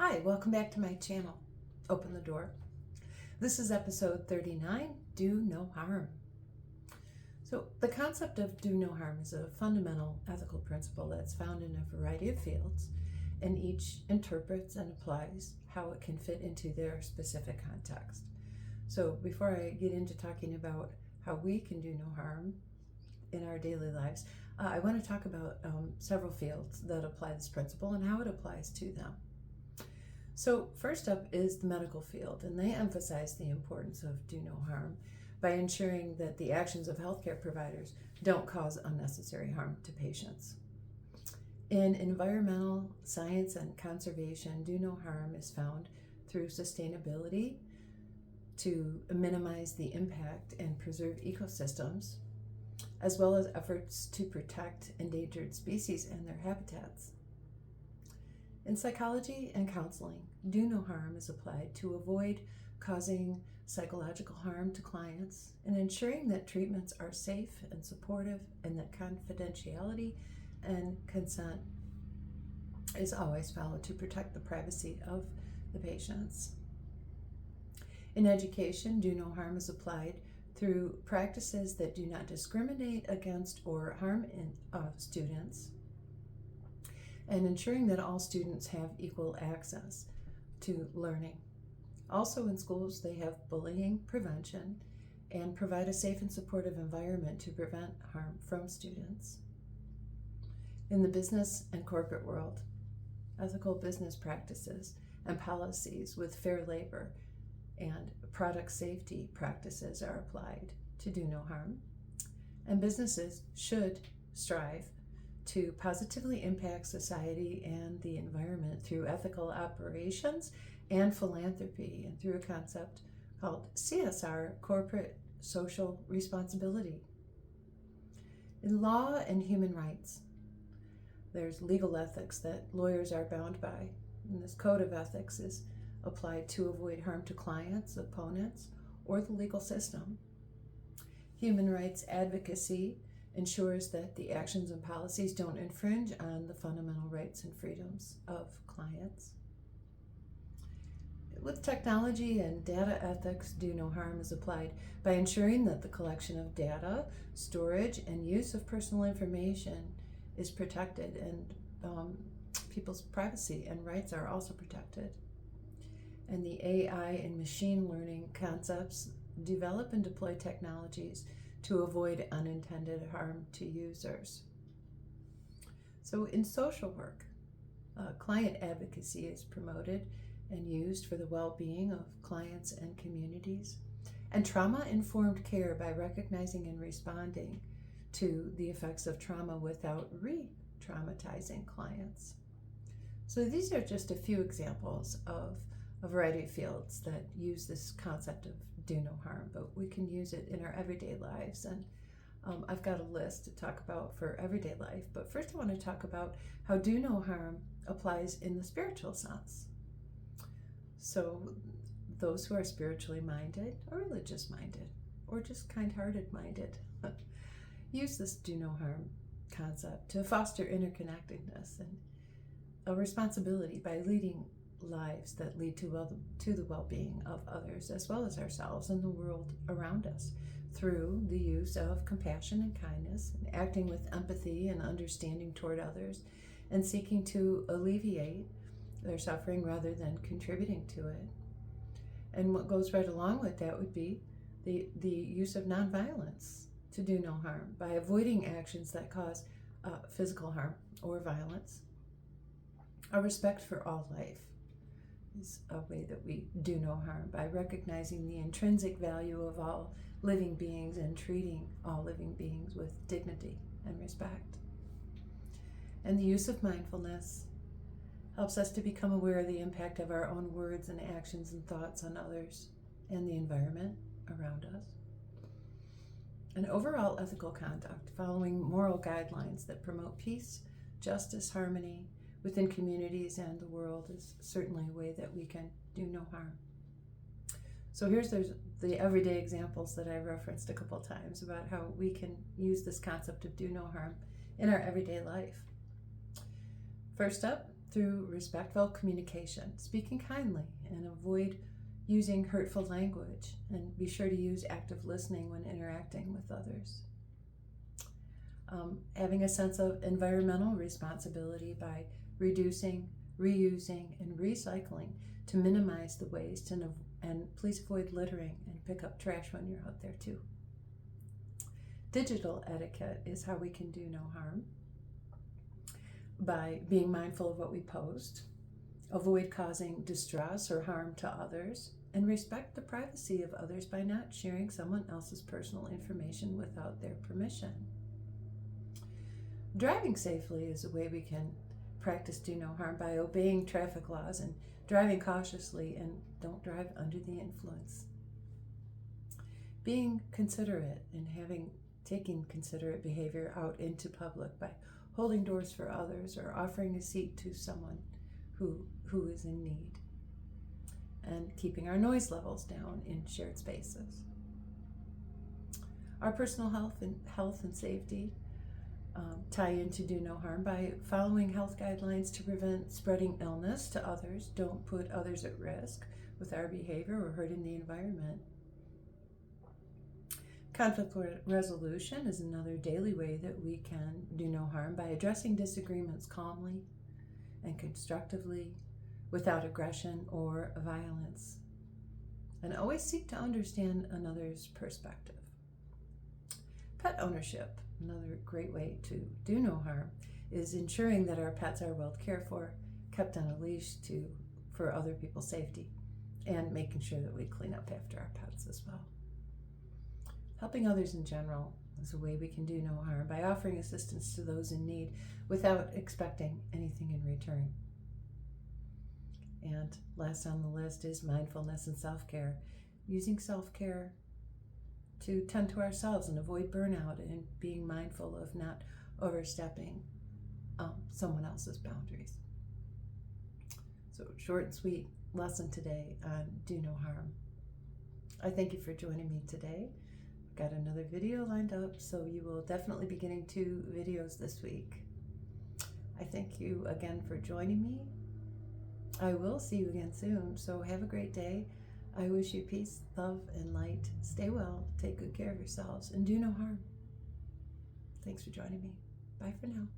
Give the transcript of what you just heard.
Hi, welcome back to my channel, Open the Door. This is episode 39, Do No Harm. So the concept of do no harm is a fundamental ethical principle that's found in a variety of fields, and each interprets and applies how it can fit into their specific context. So before I get into talking about how we can do no harm in our daily lives, I want to talk about several fields that apply this principle and how it applies to them. So first up is the medical field, and they emphasize the importance of do no harm by ensuring that the actions of healthcare providers don't cause unnecessary harm to patients. In environmental science and conservation, do no harm is found through sustainability to minimize the impact and preserve ecosystems, as well as efforts to protect endangered species and their habitats. In psychology and counseling, do no harm is applied to avoid causing psychological harm to clients and ensuring that treatments are safe and supportive and that confidentiality and consent is always followed to protect the privacy of the patients. In education, do no harm is applied through practices that do not discriminate against or harm students, and ensuring that all students have equal access to learning. Also in schools, they have bullying prevention and provide a safe and supportive environment to prevent harm from students. In the business and corporate world, ethical business practices and policies with fair labor and product safety practices are applied to do no harm, and businesses should strive to positively impact society and the environment through ethical operations and philanthropy, and through a concept called CSR, corporate social responsibility. In law and human rights, there's legal ethics that lawyers are bound by, and this code of ethics is applied to avoid harm to clients, opponents, or the legal system. Human rights advocacy ensures that the actions and policies don't infringe on the fundamental rights and freedoms of clients. With technology and data ethics, do no harm is applied by ensuring that the collection of data, storage, and use of personal information is protected, and people's privacy and rights are also protected. And the AI and machine learning concepts develop and deploy technologies to avoid unintended harm to users. So in social work, client advocacy is promoted and used for the well-being of clients and communities, and trauma-informed care by recognizing and responding to the effects of trauma without re-traumatizing clients. So these are just a few examples of a variety of fields that use this concept of do no harm, but we can use it in our everyday lives. And I've got a list to talk about for everyday life, but first I want to talk about how do no harm applies in the spiritual sense. So those who are spiritually minded or religious minded or just kind-hearted minded use this do no harm concept to foster interconnectedness and a responsibility by leading lives that lead to the well-being of others as well as ourselves and the world around us through the use of compassion and kindness, and acting with empathy and understanding toward others, and seeking to alleviate their suffering rather than contributing to it. And what goes right along with that would be the use of nonviolence to do no harm by avoiding actions that cause physical harm or violence. A respect for all life is a way that we do no harm by recognizing the intrinsic value of all living beings and treating all living beings with dignity and respect. And the use of mindfulness helps us to become aware of the impact of our own words and actions and thoughts on others and the environment around us. An overall ethical conduct following moral guidelines that promote peace, justice, harmony within communities and the world is certainly a way that we can do no harm. So there's the everyday examples that I referenced a couple times about how we can use this concept of do no harm in our everyday life. First up, through respectful communication, speaking kindly, and avoid using hurtful language, and be sure to use active listening when interacting with others. Having a sense of environmental responsibility by reducing, reusing, and recycling to minimize the waste, and please avoid littering and pick up trash when you're out there too. Digital etiquette is how we can do no harm by being mindful of what we post, avoid causing distress or harm to others, and respect the privacy of others by not sharing someone else's personal information without their permission. Driving safely is a way we can practice do no harm by obeying traffic laws and driving cautiously, and don't drive under the influence. Being considerate and taking considerate behavior out into public by holding doors for others or offering a seat to someone who is in need, and keeping our noise levels down in shared spaces. Our personal health and safety tie into do no harm by following health guidelines to prevent spreading illness to others. Don't put others at risk with our behavior or hurting the environment. Conflict resolution is another daily way that we can do no harm by addressing disagreements calmly and constructively without aggression or violence. And always seek to understand another's perspective. Pet ownership, another great way to do no harm, is ensuring that our pets are well cared for, kept on a leash for other people's safety, and making sure that we clean up after our pets as well. Helping others in general is a way we can do no harm by offering assistance to those in need without expecting anything in return. And last on the list is mindfulness and self-care, using self-care to tend to ourselves and avoid burnout, and being mindful of not overstepping someone else's boundaries. So, short and sweet lesson today on do no harm. I thank you for joining me today. I've got another video lined up, so you will definitely be getting 2 videos this week. I thank you again for joining me. I will see you again soon, so have a great day. I wish you peace, love, and light. Stay well, take good care of yourselves, and do no harm. Thanks for joining me. Bye for now.